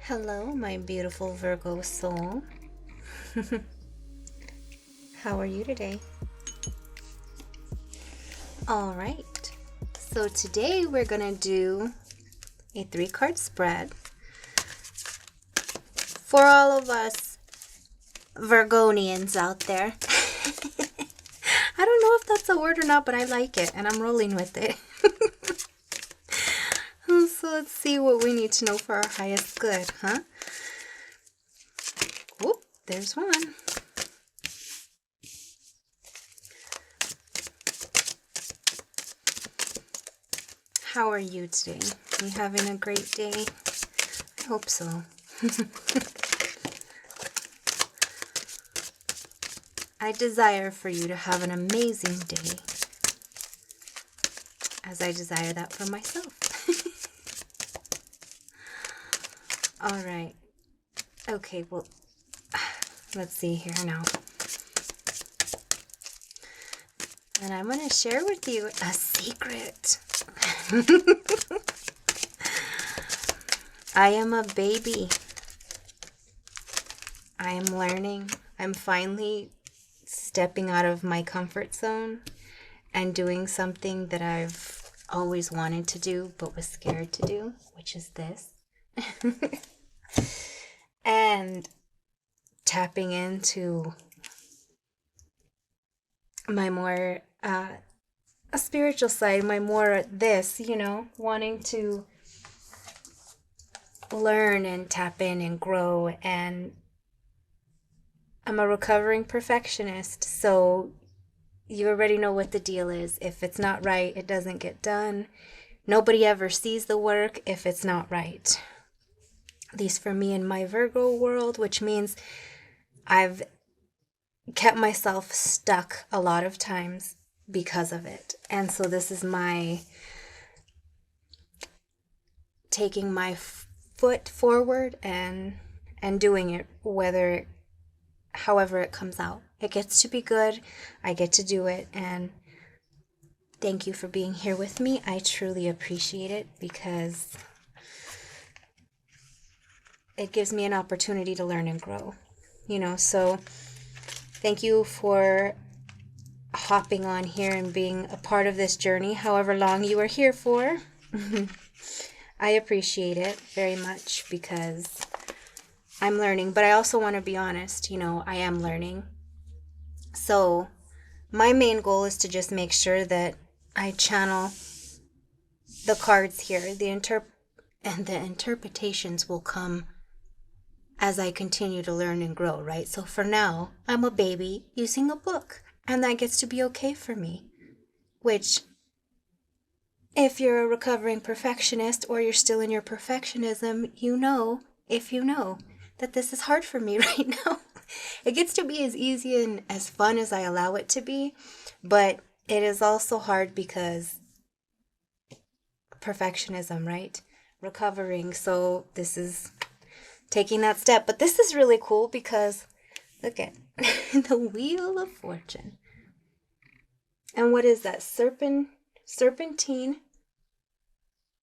Hello, my beautiful Virgo soul. How are you today? All right. So today we're going to do a 3-card spread for all of us Virgonians out there. I don't know if that's a word or not, but I like it and I'm rolling with it. So let's see what we need to know for our highest good, huh? Whoop, there's one. How are you today? Are you having a great day? I hope so. I desire for you to have an amazing day, as I desire that for myself. All right. Okay, well, let's see here now. And I'm going to share with you a secret. I am a baby. I am learning. I'm finally stepping out of my comfort zone and doing something that I've always wanted to do but was scared to do, which is this. And tapping into my more a spiritual side, my more this, wanting to learn and tap in and grow. And I'm a recovering perfectionist, so you already know what the deal is. If it's not right, it doesn't get done. Nobody ever sees the work if it's not right. At least for me in my Virgo world, which means I've kept myself stuck a lot of times because of it. And so this is my taking my foot forward and doing it, however it comes out. It gets to be good. I get to do it. And thank you for being here with me. I truly appreciate it because it gives me an opportunity to learn and grow. So thank you for hopping on here and being a part of this journey, however long you are here for. I appreciate it very much because I'm learning, but I also want to be honest, I am learning. So my main goal is to just make sure that I channel the cards here, and the interpretations will come as I continue to learn and grow, right? So for now, I'm a baby using a book, and that gets to be okay for me. Which, if you're a recovering perfectionist or you're still in your perfectionism, if you know, that this is hard for me right now. It gets to be as easy and as fun as I allow it to be, but it is also hard because perfectionism, right? Recovering. So this is taking that step. But this is really cool because look at the Wheel of Fortune. And what is that? Serpentine.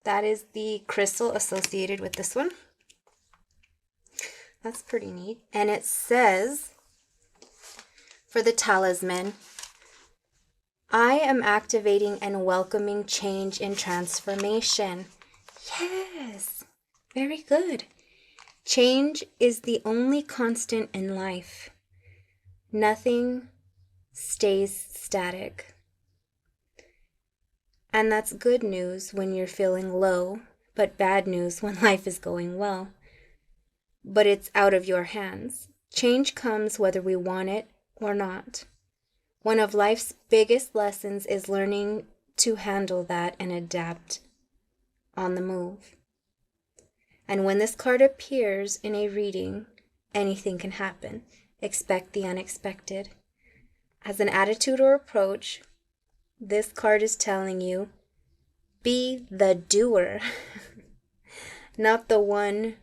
That is the crystal associated with this one. That's pretty neat. And it says, for the talisman, I am activating and welcoming change and transformation. Yes, very good. Change is the only constant in life. Nothing stays static. And that's good news when you're feeling low, but bad news when life is going well. But it's out of your hands. Change comes whether we want it or not. One of life's biggest lessons is learning to handle that and adapt on the move. And when this card appears in a reading, anything can happen. Expect the unexpected. As an attitude or approach, this card is telling you, be the doer, not the one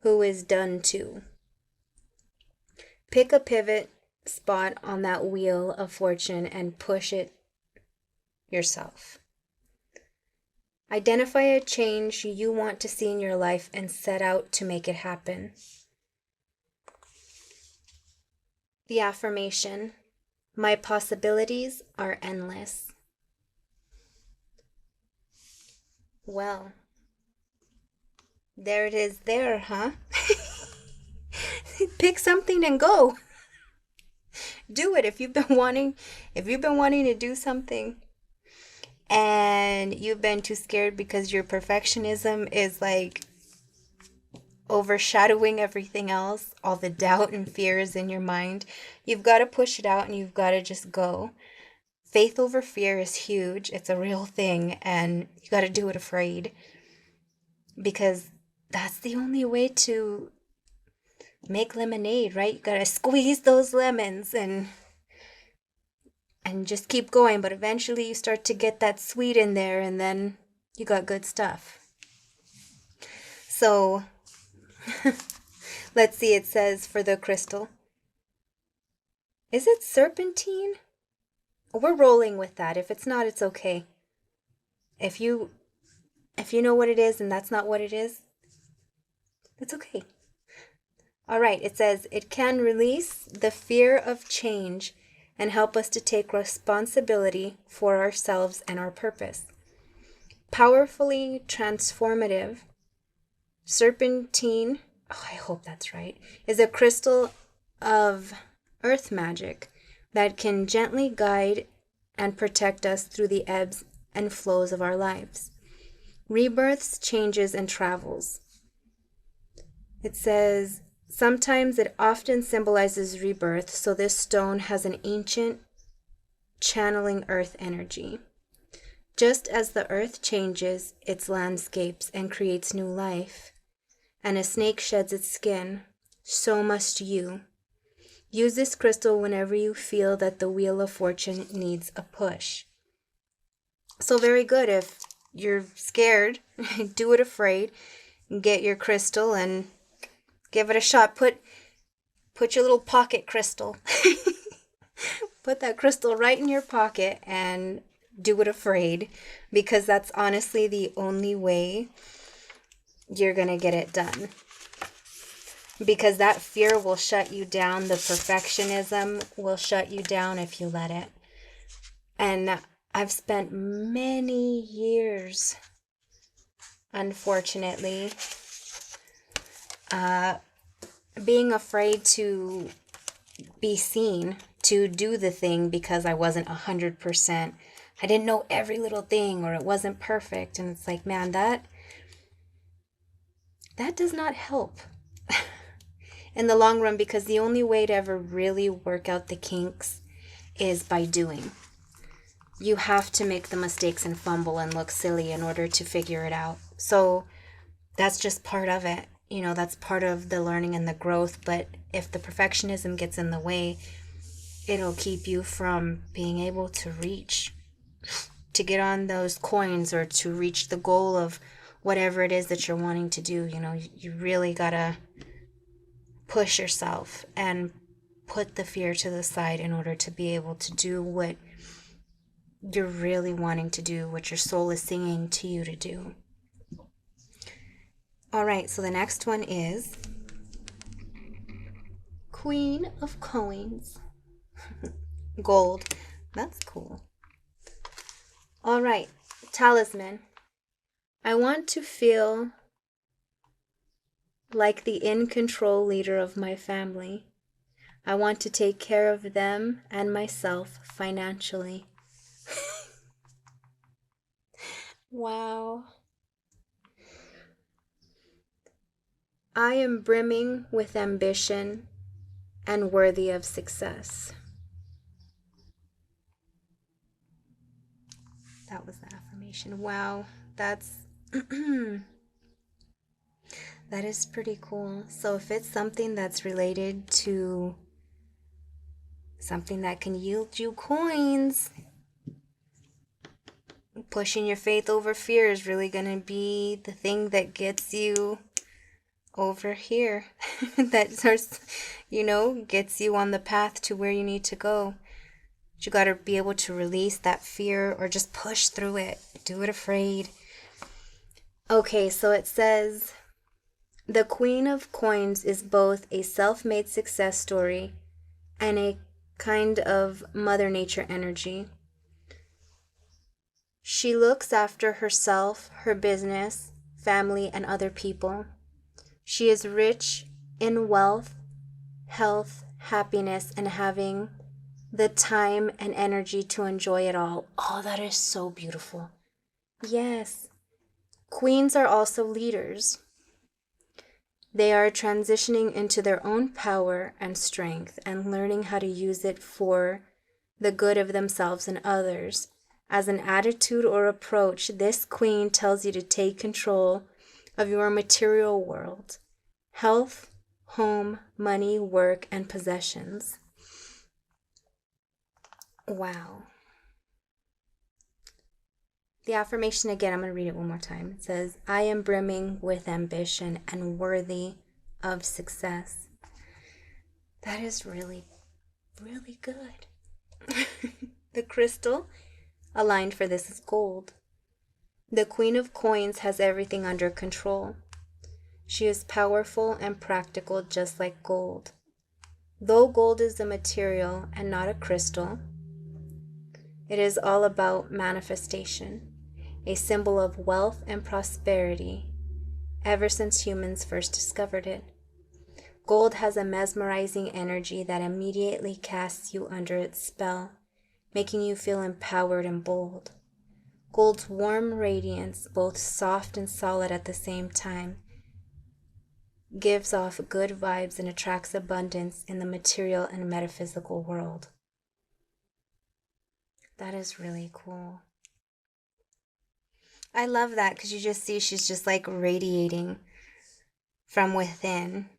who is done to. Pick a pivot spot on that Wheel of Fortune and push it yourself. Identify a change you want to see in your life and set out to make it happen. The affirmation, my possibilities are endless. Well, there it is there, huh? Pick something and go. Do it if you've been wanting to do something and you've been too scared because your perfectionism is like overshadowing everything else, all the doubt and fears in your mind. You've got to push it out and you've got to just go. Faith over fear is huge. It's a real thing, and you got to do it afraid, because that's the only way to make lemonade, right? You got to squeeze those lemons and just keep going, but eventually you start to get that sweet in there, and then you got good stuff. So let's see, it says for the crystal, is it serpentine? We're rolling with that. If it's not, it's okay. If you know what it is and that's not what it is, it's okay. All right, it says it can release the fear of change and help us to take responsibility for ourselves and our purpose. Powerfully transformative, serpentine, I hope that's right, is a crystal of earth magic that can gently guide and protect us through the ebbs and flows of our lives. Rebirths, changes, and travels. It says, sometimes it often symbolizes rebirth, so this stone has an ancient channeling earth energy. Just as the earth changes its landscapes and creates new life, and a snake sheds its skin, so must you. Use this crystal whenever you feel that the wheel of fortune needs a push. So very good. If you're scared, do it afraid. Get your crystal and give it a shot. Put your little pocket crystal. Put that crystal right in your pocket and do it afraid, because that's honestly the only way you're going to get it done. Because that fear will shut you down. The perfectionism will shut you down if you let it. And I've spent many years, unfortunately, being afraid to be seen, to do the thing, because I wasn't 100%. I didn't know every little thing, or it wasn't perfect. And it's like, man, that does not help in the long run, because the only way to ever really work out the kinks is by doing. You have to make the mistakes and fumble and look silly in order to figure it out. So that's just part of it. You know, that's part of the learning and the growth. But if the perfectionism gets in the way, it'll keep you from being able to reach, to get on those coins, or to reach the goal of whatever it is that you're wanting to do. You know, you really gotta push yourself and put the fear to the side in order to be able to do what you're really wanting to do, what your soul is singing to you to do. All right, so the next one is Queen of Coins. Gold. That's cool. All right, talisman. I want to feel like the in-control leader of my family. I want to take care of them and myself financially. Wow. I am brimming with ambition and worthy of success. That was the affirmation. Wow, that's that is pretty cool. So if it's something that's related to something that can yield you coins, pushing your faith over fear is really going to be the thing that gets you over here. That starts, gets you on the path to where you need to go. But you got to be able to release that fear, or just push through it. Do it afraid. Okay, so it says the Queen of Coins is both a self-made success story and a kind of Mother Nature energy. She looks after herself, her business, family, and other people. She is rich in wealth, health, happiness, and having the time and energy to enjoy it all. Oh, that is so beautiful. Yes. Queens are also leaders. They are transitioning into their own power and strength and learning how to use it for the good of themselves and others. As an attitude or approach, this queen tells you to take control of your material world, health, home, money, work, and possessions. Wow. The affirmation again, I'm going to read it one more time. It says, I am brimming with ambition and worthy of success. That is really, really good. The crystal aligned for this is gold. The Queen of Coins has everything under control. She is powerful and practical just like gold. Though gold is a material and not a crystal, it is all about manifestation, a symbol of wealth and prosperity ever since humans first discovered it. Gold has a mesmerizing energy that immediately casts you under its spell, making you feel empowered and bold. Gold's warm radiance, both soft and solid at the same time, gives off good vibes and attracts abundance in the material and metaphysical world. That is really cool. I love that because you just see she's just like radiating from within.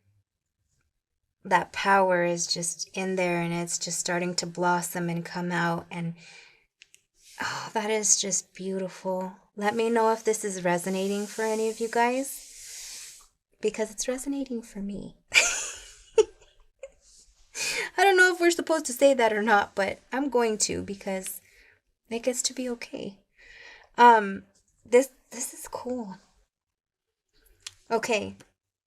That power is just in there and it's just starting to blossom and come out. And oh, that is just beautiful. Let me know if this is resonating for any of you guys, because it's resonating for me. I don't know if we're supposed to say that or not, but I'm going to because it gets to be okay. This is cool. Okay,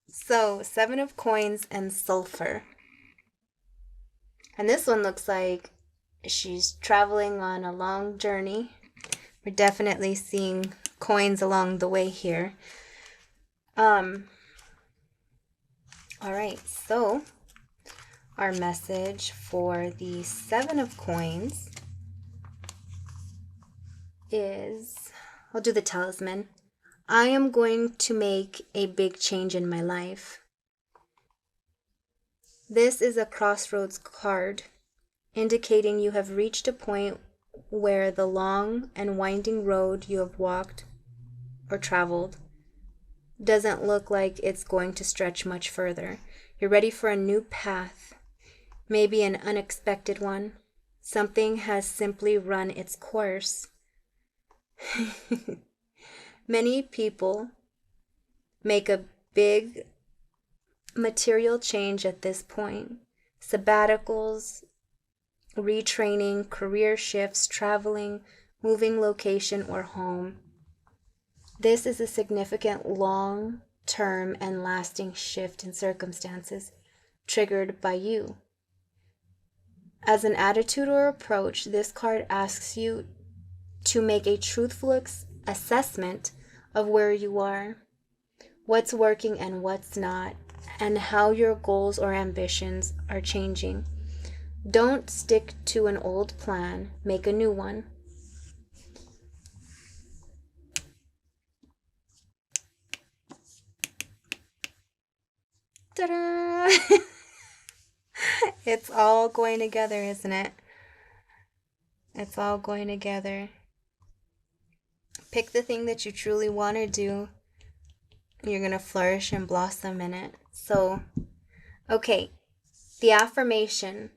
so 7 of Coins and Sulfur. And this one looks like she's traveling on a long journey. We're definitely seeing coins along the way here. All right, so our message for the 7 of Coins is, I'll do the talisman. I am going to make a big change in my life. This is a crossroads card indicating you have reached a point where the long and winding road you have walked or traveled doesn't look like it's going to stretch much further. You're ready for a new path, maybe an unexpected one. Something has simply run its course. Many people make a big material change at this point. Sabbaticals, retraining, career shifts, traveling, moving location or home. This is a significant long-term and lasting shift in circumstances triggered by you. As an attitude or approach, this card asks you to make a truthful assessment of where you are, what's working and what's not, and how your goals or ambitions are changing. Don't stick to an old plan, make a new one. Ta-da! It's all going together, isn't it? It's all going together. Pick the thing that you truly want to do. You're going to flourish and blossom in it. So, okay, the affirmation.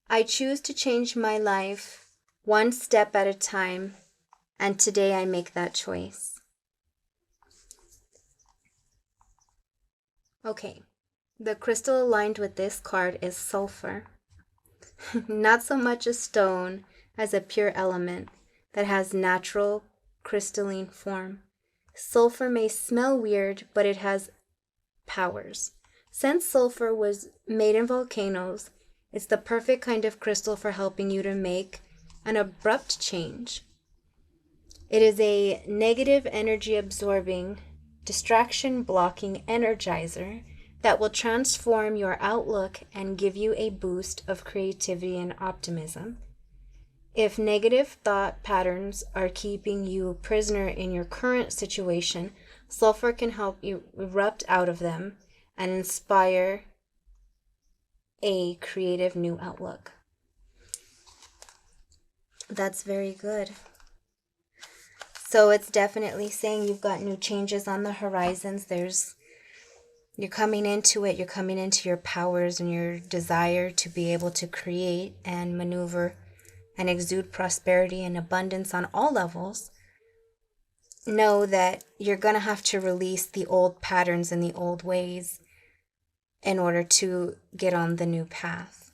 I choose to change my life one step at a time, and today I make that choice. Okay, the crystal aligned with this card is sulfur. Not so much a stone as a pure element that has natural crystalline form. Sulfur may smell weird, but it has powers. Since sulfur was made in volcanoes, it's the perfect kind of crystal for helping you to make an abrupt change. It is a negative energy absorbing, distraction blocking energizer that will transform your outlook and give you a boost of creativity and optimism. If negative thought patterns are keeping you prisoner in your current situation, sulfur can help you erupt out of them and inspire a creative new outlook. That's very good. So it's definitely saying you've got new changes on the horizons. You're coming into it, you're coming into your powers and your desire to be able to create and maneuver and exude prosperity and abundance on all levels. Know that you're going to have to release the old patterns and the old ways in order to get on the new path.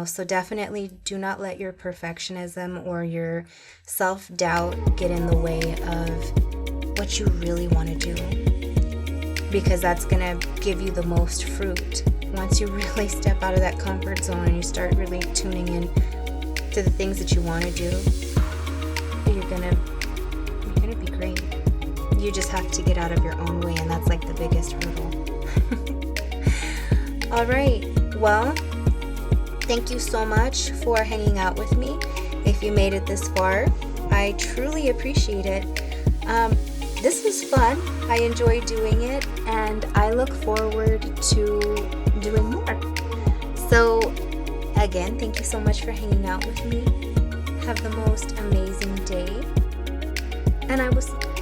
So definitely do not let your perfectionism or your self-doubt get in the way of what you really want to do, because that's going to give you the most fruit. Once you really step out of that comfort zone and you start really tuning in to the things that you want to do, you're gonna be great. You just have to get out of your own way, and that's like the biggest hurdle. All right, well, thank you so much for hanging out with me. If you made it this far, I truly appreciate it. This was fun. I enjoyed doing it, and I look forward to doing more. So again, thank you so much for hanging out with me. Have the most amazing day, and I will see you.